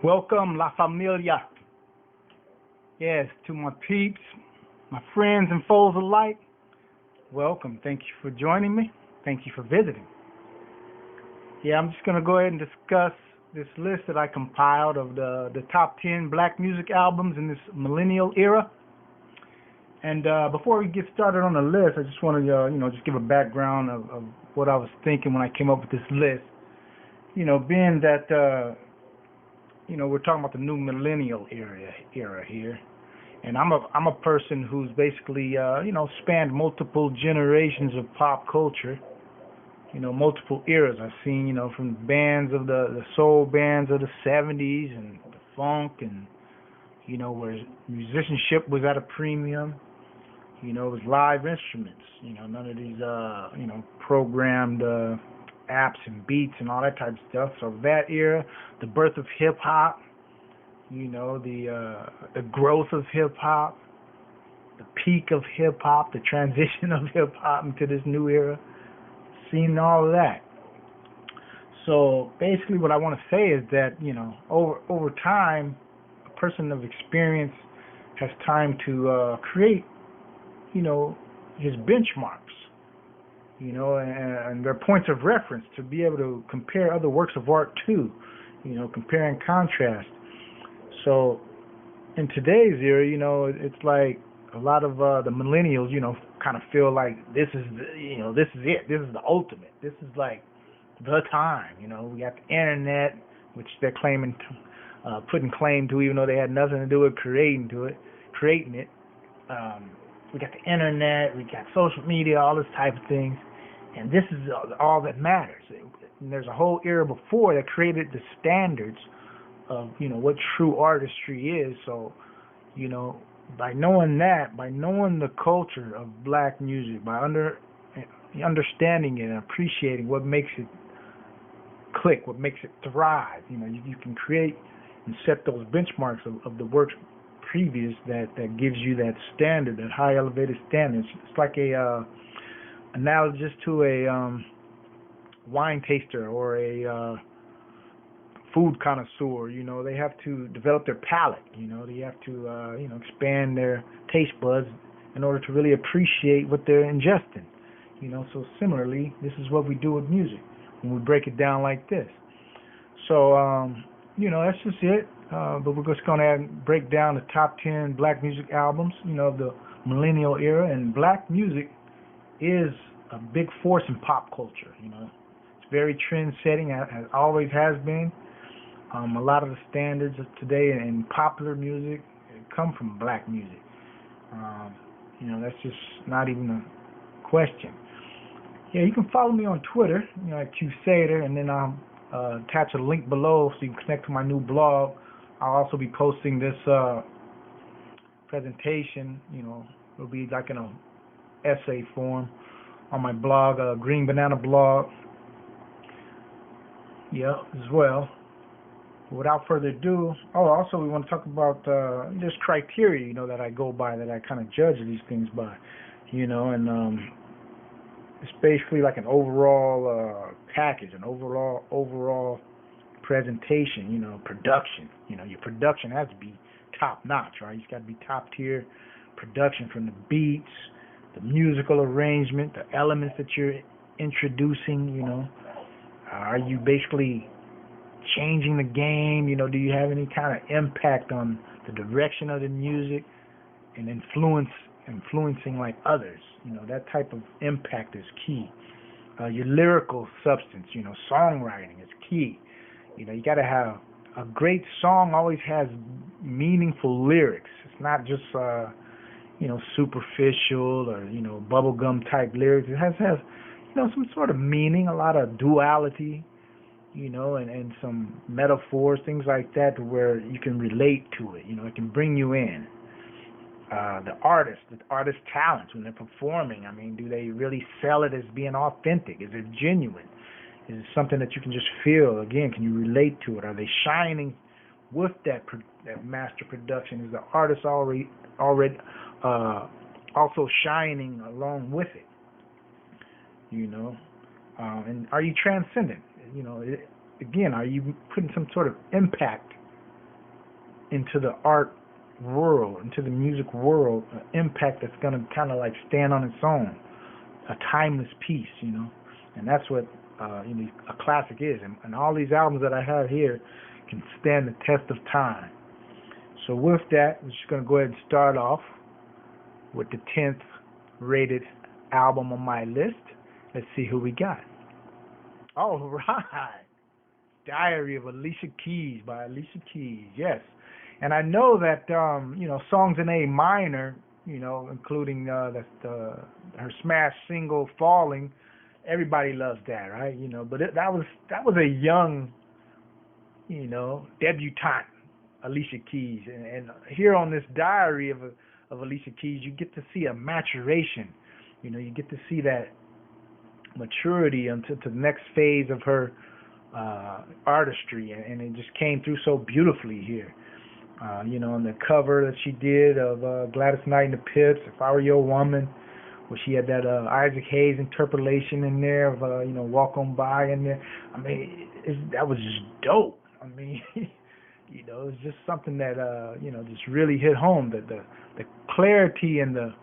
Welcome, La Familia. Yes, to my peeps, my friends and foes alike. Welcome. Thank you for joining me. Thank you for visiting. Yeah, I'm just going to go ahead and discuss this list that I compiled of the top 10 black music albums in this Millennial era. And before we get started on the list, I just want to, just give a background of what I was thinking when I came up with this list. Being that, we're talking about the new Millennial era here. And I'm a person who's basically, spanned multiple generations of pop culture, multiple eras. I've seen, from bands of the soul bands of the 70s and the funk and, where musicianship was at a premium. It was live instruments, none of these, programmed apps and beats and all that type of stuff. So that era, the birth of hip hop, the growth of hip hop, the peak of hip hop, the transition of hip hop into this new era, seen all of that. So basically, what I want to say is that over time, a person of experience has time to create his benchmarks, and their points of reference to be able to compare other works of art too, compare and contrast. So in today's era, it's like a lot of the millennials, kind of feel like this is this is it. This is the ultimate. This is like the time. We got the internet, which they're claiming, putting claim to, even though they had nothing to do with creating it. We got the internet, we got social media, all this type of things, and this is all that matters. And there's a whole era before that created the standards of what true artistry is. So by knowing that, by knowing the culture of black music, by understanding it and appreciating what makes it click, what makes it thrive, you can create and set those benchmarks of the works previous that gives you that standard, that high elevated standard. It's like a analogous to a wine taster or a food connoisseur. They have to develop their palate. They have to expand their taste buds in order to really appreciate what they're ingesting. So similarly, this is what we do with music when we break it down like this. So that's just it. But we're just going to break down the top 10 black music albums, of the millennial era. And black music is a big force in pop culture. It's very trend-setting, as always has been. A lot of the standards of today in popular music come from black music. That's just not even a question. Yeah, you can follow me on Twitter, at QSater, and then I'll attach a link below so you can connect to my new blog. I'll also be posting this presentation. It'll be like in a essay form on my blog, Green Banana Blog. Yeah, as well. Without further ado, also we want to talk about this criteria, that I go by, that I kind of judge these things by, and it's basically like an overall package, an overall presentation, production. Your production has to be top notch, right? It's got to be top tier production, from the beats, the musical arrangement, the elements that you're introducing. Are you basically changing the game? Do you have any kind of impact on the direction of the music and influencing like others? That type of impact is key. Your lyrical substance, songwriting is key. You got to have a great song. Always has meaningful lyrics. It's not just superficial or bubblegum type lyrics. It has some sort of meaning, a lot of duality, and some metaphors, things like that, to where you can relate to it. It can bring you in. The artist talents when they're performing. I mean, do they really sell it as being authentic? Is it genuine? Is it something that you can just feel? Again, can you relate to it? Are they shining with that master production? Is the artist already also shining along with it? And are you transcendent? Again, are you putting some sort of impact into the art world, into the music world, an impact that's gonna kind of like stand on its own, a timeless piece, and that's what a classic is. And all these albums that I have here can stand the test of time. So with that, we're just gonna go ahead and start off with the 10th rated album on my list. Let's see who we got. All right. Diary of Alicia Keys by Alicia Keys. Yes. And I know that songs in A minor, including her smash single Falling, everybody loves that, right? But that was a young, debutante Alicia Keys, and here on this Diary of Alicia Keys, you get to see a maturation. You get to see that maturity into the next phase of her artistry, and it just came through so beautifully here. On the cover that she did of Gladys Knight and the Pips, If I Were Your Woman, where she had that Isaac Hayes interpolation in there of Walk On By in there. I mean, that was just dope. I mean, it's just something that just really hit home. The clarity and the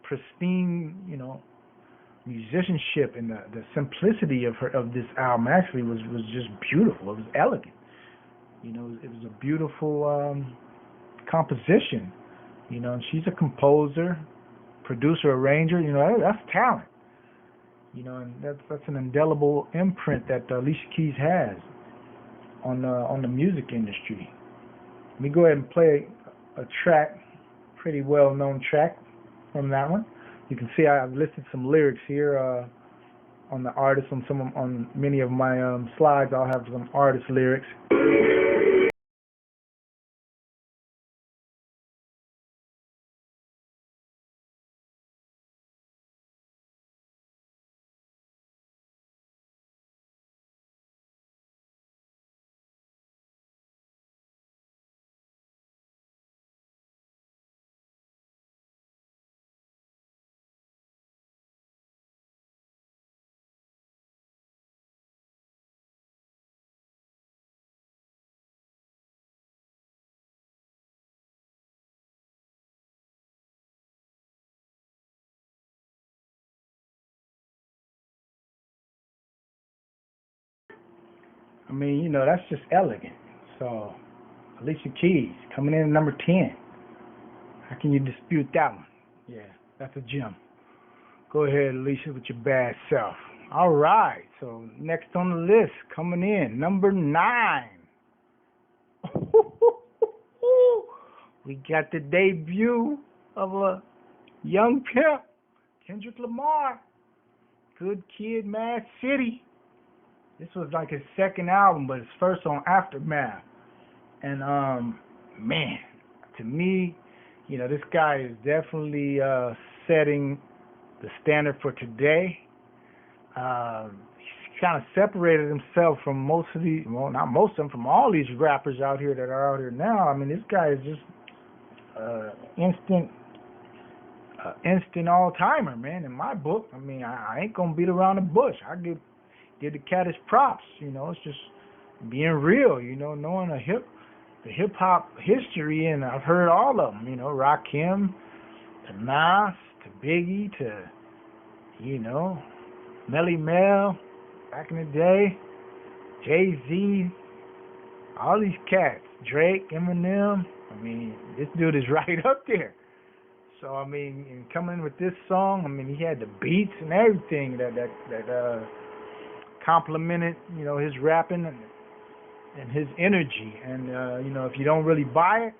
pristine, musicianship and the simplicity of this album actually was just beautiful. It was elegant. It was a beautiful composition. And she's a composer, producer, arranger. That's talent. And that's an indelible imprint that Alicia Keys has on the music industry. Let me go ahead and play a track, pretty well-known track from that one. You can see I've listed some lyrics here on the artist on many of my slides. I'll have some artist lyrics. I mean, that's just elegant. So, Alicia Keys coming in at number 10. How can you dispute that one? Yeah, that's a gem. Go ahead, Alicia, with your bad self. All right, so next on the list, coming in, number 9. We got the debut of a young pimp, Kendrick Lamar. Good Kid, Mad City. This was like his second album, but his first on Aftermath. And man, to me, this guy is definitely setting the standard for today. He's kind of separated himself from most of these, well, not most of them, from all these rappers out here that are out here now. I mean, this guy is just instant all-timer, man, in my book. I mean, I ain't gonna beat around the bush. I give the cat his props. It's just being real. Knowing the hip hop history, and I've heard all of them. Rakim, to Nas, to Biggie, to Melly Mel, back in the day, Jay-Z, all these cats, Drake, Eminem. I mean, this dude is right up there. So I mean, and coming in with this song, I mean, he had the beats and everything that complimented, his rapping and his energy. And if you don't really buy it,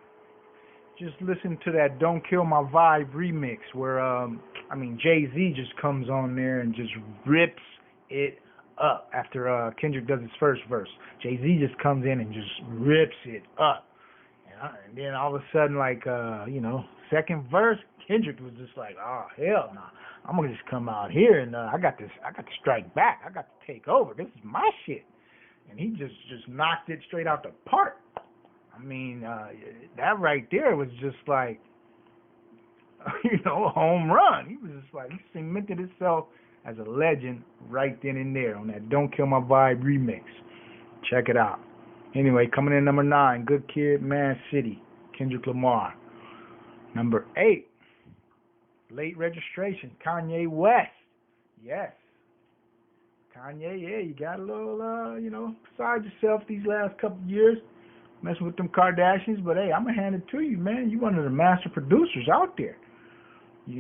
just listen to that "Don't Kill My Vibe" remix, where Jay-Z just comes on there and just rips it up after Kendrick does his first verse. Jay-Z just comes in and just rips it up, and then all of a sudden, second verse, Kendrick was just like, "Oh hell no, I'm gonna just come out here and I got to strike back. I got to take over. This is my shit." And he just knocked it straight out the park. I mean, that right there was just like, a home run. He was just like, he cemented himself as a legend right then and there on that "Don't Kill My Vibe" remix. Check it out. Anyway, coming in number 9, Good Kid, Mad City, Kendrick Lamar. Number 8, Late Registration, Kanye West. Yes. Kanye, yeah, you got a little, beside yourself these last couple of years, messing with them Kardashians, but hey, I'm going to hand it to you, man. You're one of the master producers out there. The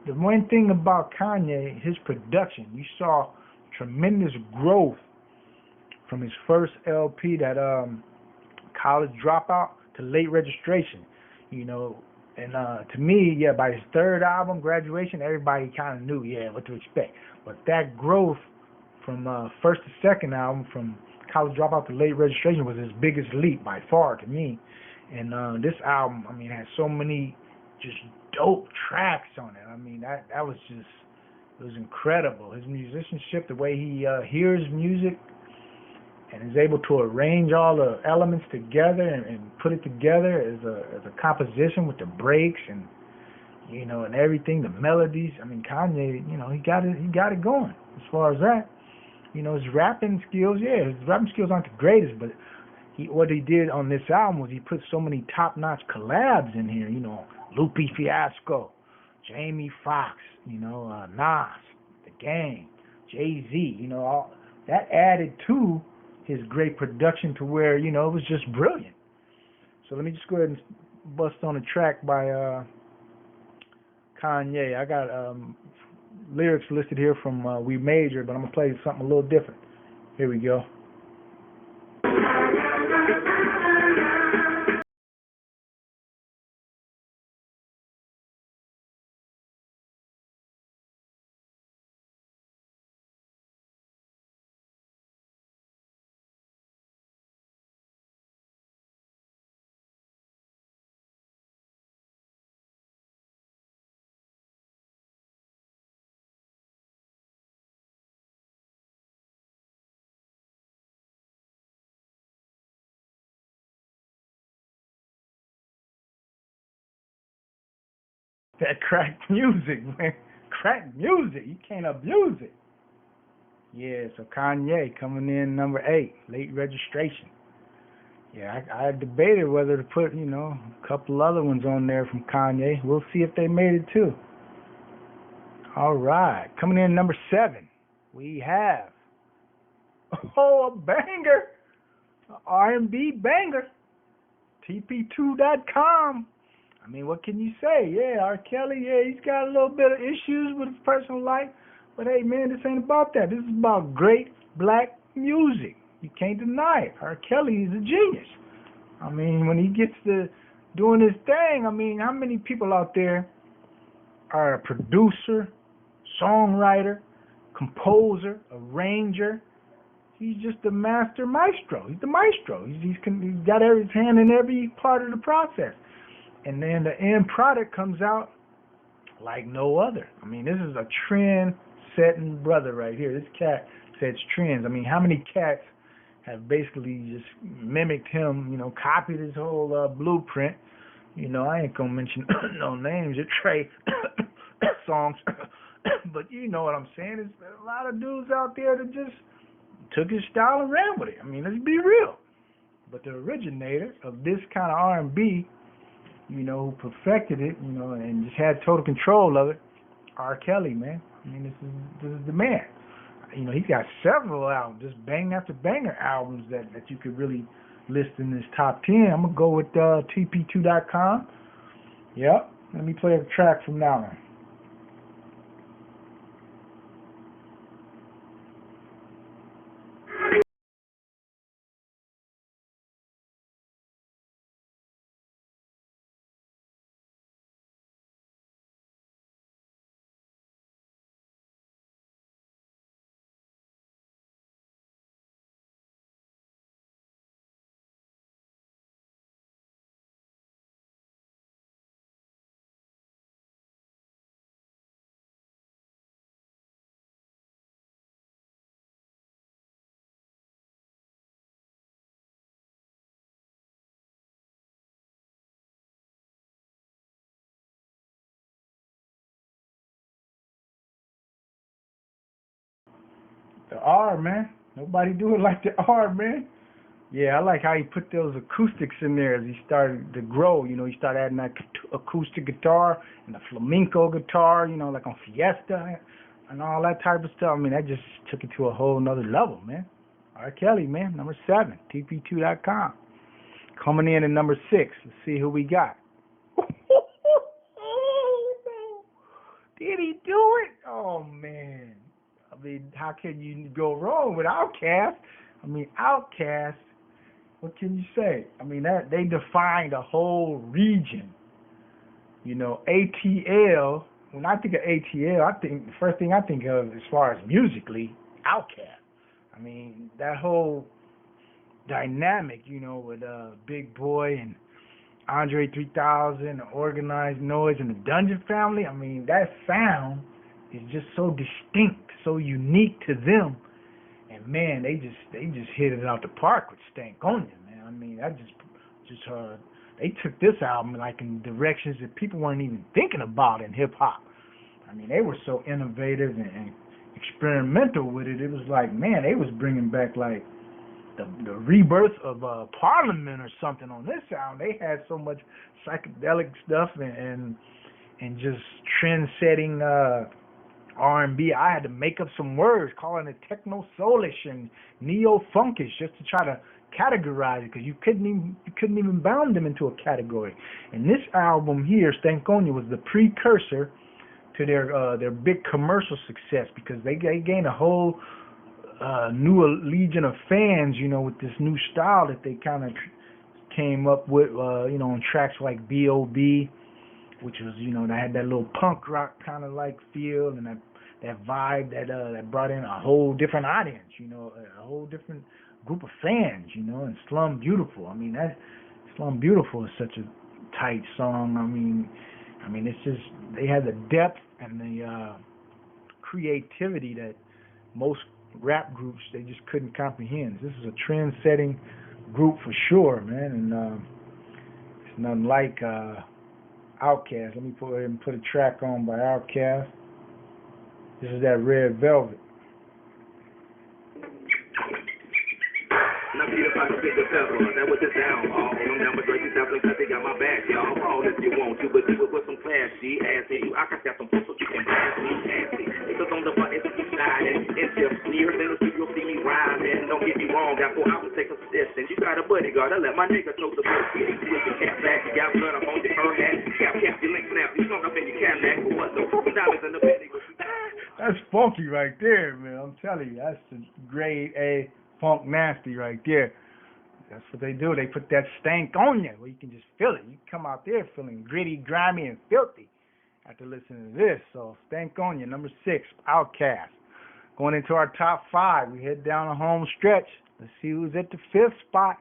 one thing about Kanye, his production, you saw tremendous growth from his first LP, that College Dropout, to Late Registration. And to me, yeah, by his third album, Graduation, everybody kind of knew, yeah, what to expect. But that growth from first to second album, from College Dropout to Late Registration, was his biggest leap by far to me. And this album, has so many just dope tracks on it. That was just, it was incredible. His musicianship, the way he hears music and is able to arrange all the elements together and put it together as a composition with the breaks and and everything, the melodies. Kanye, he got it going as far as that. His rapping skills, yeah, his rapping skills aren't the greatest, but what he did on this album was he put so many top-notch collabs in here. Lupe Fiasco, Jamie Foxx, Nas, The Game, Jay-Z. All that added to his great production to where it was just brilliant. So let me just go ahead and bust on a track by Kanye. I got lyrics listed here from We Major, but I'm gonna play something a little different. Here we go. That crack music, man. Crack music. You can't abuse it. Yeah, so Kanye coming in number 8, Late Registration. Yeah, I debated whether to put, a couple other ones on there from Kanye. We'll see if they made it too. All right, coming in number 7, we have, a banger, a R&B banger, Pt.1. What can you say? Yeah, R. Kelly, yeah, he's got a little bit of issues with his personal life, but hey, man, this ain't about that. This is about great black music. You can't deny it. R. Kelly is a genius. When he gets to doing his thing, how many people out there are a producer, songwriter, composer, arranger? He's just a master maestro. He's the maestro. He's got his hand in every part of the process. And then the end product comes out like no other. This is a trend-setting brother right here. This cat sets trends. How many cats have basically just mimicked him, copied his whole blueprint? I ain't gonna mention no names or Trey songs, but you know what I'm saying. There's a lot of dudes out there that just took his style and ran with it. Let's be real. But the originator of this kind of R&B, who perfected it, and just had total control of it, R. Kelly, man. This is the man. He's got several albums, just bang after banger albums that you could really list in this top 10. I'm gonna go with TP2.com. Yep. Let me play a track from now on. The R, man. Nobody do it like the R, man. Yeah, I like how he put those acoustics in there as he started to grow. You know, he started adding that acoustic guitar and the flamenco guitar, you know, like on Fiesta and all that type of stuff. I mean, that just took it to a whole nother level, man. R. Kelly, man, number 7, TP2.com. Coming in at number 6. Let's see who we got. Did he do it? Oh, man. I mean, how can you go wrong with Outkast? I mean, Outkast, what can you say? I mean, that they defined a whole region. You know, ATL, when I think of ATL, I think the first thing I think of as far as musically, Outkast. I mean, that whole dynamic, you know, with Big Boy and Andre 3000, Organized Noise, and the Dungeon Family. I mean, that sound is just so distinct, so unique to them. And man, they just hit it out the park with Stank On You, man. I mean, that just they took this album like in directions that people weren't even thinking about in hip hop. I mean, they were so innovative and experimental with it. It was like, man, they was bringing back like the rebirth of Parliament or something on this album. They had so much psychedelic stuff and just trend-setting R&B. I had to make up some words, calling it techno soulish and neo funkish, just to try to categorize it, because you couldn't even bound them into a category. And this album here, Stankonia, was the precursor to their big commercial success, because they gained a whole new legion of fans, you know, with this new style that they kind of came up with, you know, on tracks like B.O.B., which was, you know, they had that little punk rock kind of like feel, and that vibe that brought in a whole different audience, you know, a whole different group of fans, you know. And Slum Beautiful, I mean, that Slum Beautiful is such a tight song. I mean, it's just, they had the depth and the creativity that most rap groups, they just couldn't comprehend. This is a trend-setting group for sure, man, and it's nothing like Outkast. Let me go ahead and put a track on by Outkast. This is that Red Velvet. Now see if I can pick the pepper, that was the down. All them numbers like you because they got my back, y'all. All if you want to, but do it with some class, G. Ask you, I got some pussy, you can pass me, nasty. Because on the front, it's you sliding. It's just near, then you'll see me rhyming. Don't get me wrong, got 4 hours to take a distance. You got a bodyguard, I let my nigga know the book. With your cap back, you got blood up on your her hat. Cap, your link snap, you smoke up in your Cadillac, but what, no $4 in the penny. That's funky right there, man. I'm telling you, that's the grade A funk nasty right there. That's what they do. They put that stank on you where you can just feel it. You come out there feeling gritty, grimy, and filthy after listening to this. So stank on you, number 6, Outkast. Going into our top 5, we head down the home stretch. Let's see who's at the 5th spot.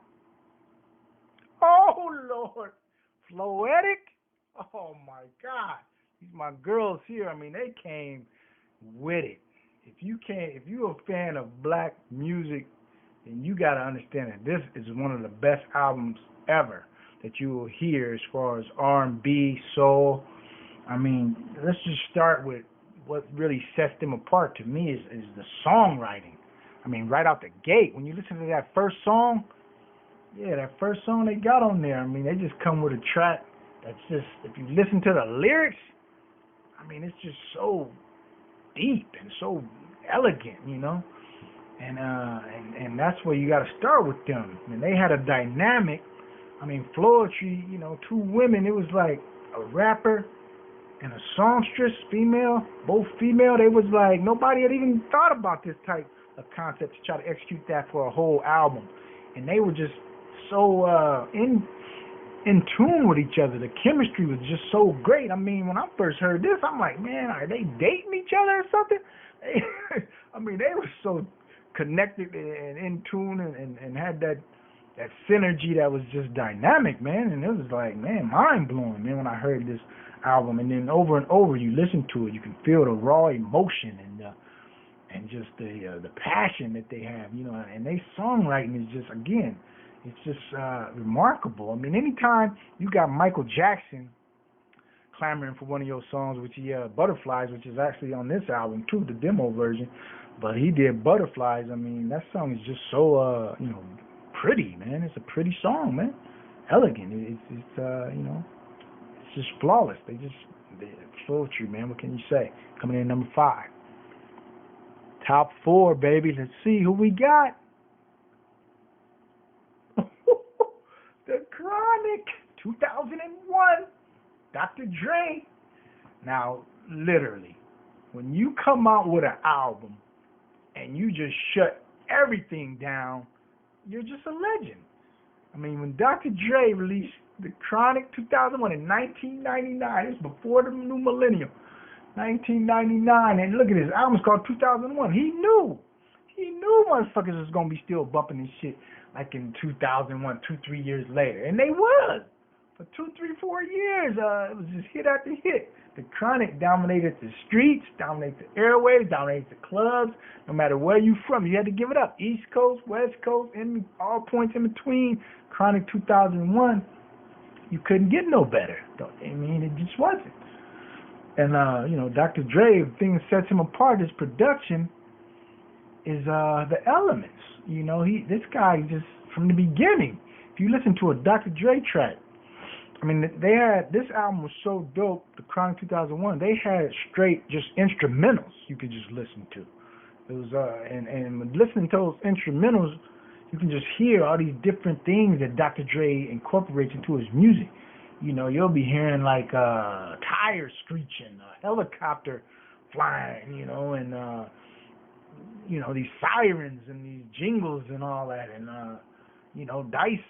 Oh Lord, Floetic. Oh my God, these my girls here. I mean, they came with it. If you're a fan of black music, then you got to understand that this is one of the best albums ever that you will hear as far as R&B, soul. I mean, let's just start with what really sets them apart to me is the songwriting. I mean, right out the gate, when you listen to that first song, that first song they got on there, I mean, they just come with a track that's just, if you listen to the lyrics, I mean, it's just so deep and so elegant, you know. And that's where you got to start with them. I mean, they had a dynamic. I mean, Floetry, you know, 2 women. It was like a rapper and a songstress, female, both female. They was like, nobody had even thought about this type of concept to try to execute that for a whole album. And they were just so in tune with each other. The chemistry was just so great. I mean, when I first heard this, I'm like, man, are they dating each other or something? I mean, they were so connected and in tune and had that synergy that was just dynamic, man. And it was like, man, mind-blowing, man, when I heard this album. And then over and over, you listen to it, you can feel the raw emotion and just the passion that they have, you know. And their songwriting is just, again, it's just remarkable. I mean, anytime you got Michael Jackson clamoring for one of your songs, which Butterflies, which is actually on this album too, the demo version. But he did Butterflies. I mean, that song is just so, pretty, man. It's a pretty song, man. Elegant. It's it's just flawless. It's poetry, man. What can you say? Coming in number 5. Top 4, baby. Let's see who we got. The Chronic, 2001. Dr. Dre. Now, literally, when you come out with an album and you just shut everything down, you're just a legend. I mean, when Dr. Dre released The Chronic 2001 in 1999, it's before the new Millennium, 1999, and look at this, album's called 2001. He knew motherfuckers was going to be still bumping this shit like in 2001, 2-3 years later, and they was. For 2, 3, 4 years, it was just hit after hit. The Chronic dominated the streets, dominated the airwaves, dominated the clubs. No matter where you from, you had to give it up. East Coast, West Coast, and all points in between. Chronic 2001, you couldn't get no better. I mean, it just wasn't. And Dr. Dre, the thing that sets him apart, his production, is the elements. This guy just from the beginning. If you listen to a Dr. Dre track, I mean, this album was so dope, the Chronic 2001, they had straight just instrumentals you could just listen to. It was, and listening to those instrumentals, you can just hear all these different things that Dr. Dre incorporates into his music. You'll be hearing like tires screeching, a helicopter flying, and these sirens and these jingles and all that, and dice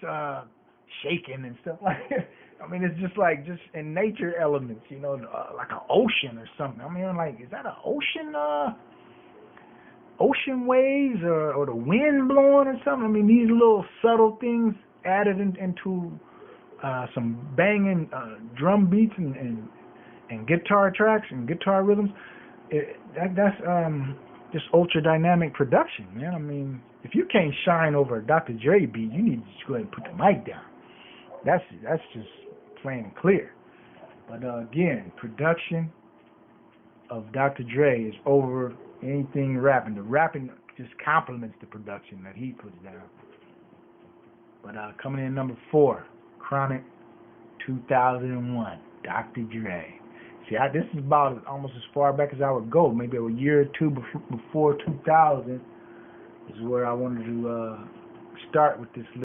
shaking and stuff like that. I mean, it's just in nature elements, like an ocean or something. I mean, like, is that an ocean waves or the wind blowing or something? I mean, these little subtle things added into some banging drum beats and guitar tracks and guitar rhythms. That's just ultra dynamic production, man. I mean, if you can't shine over a Dr. Dre beat, you need to just go ahead and put the mic down. That's just plain and clear. But again, production of Dr. Dre is over anything rapping. The rapping just complements the production that he puts down. But coming in number 4, Chronic 2001, Dr. Dre. See, this is about almost as far back as I would go. Maybe a year or two before 2000 is where I wanted to start with this list.